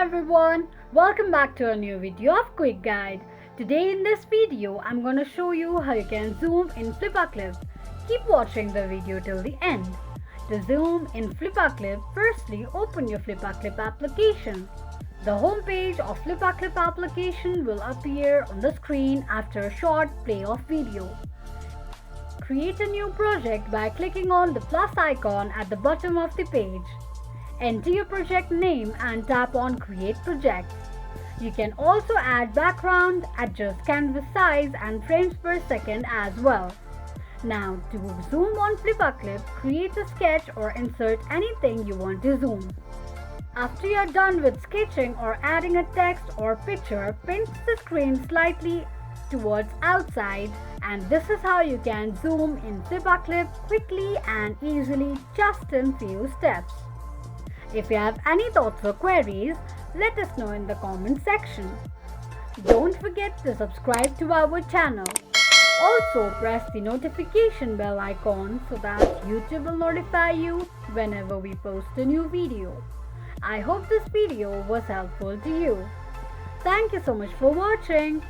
everyone, welcome back to a new video of Quick Guide. Today in this video, I'm going to show you how you can zoom in Flipaclip. Keep watching the video till the end. To zoom in Flipaclip, firstly open your Flipaclip application. The home page of Flipaclip application will appear on the screen after a short play of video. Create a new project by clicking on the plus icon at the bottom of the page. Enter your project name and tap on Create Project. You can also add background, adjust canvas size and frames per second as well. Now to zoom on Flipaclip, create a sketch or insert anything you want to zoom. After you're done with sketching or adding a text or picture, pinch the screen slightly towards outside, and this is how you can zoom in Flipaclip quickly and easily just in few steps. If you have any thoughts or queries, let us know in the comment section. Don't forget to subscribe to our channel. Also press the notification bell icon so that YouTube will notify you whenever we post a new video. I hope this video was helpful to you. Thank you so much for watching.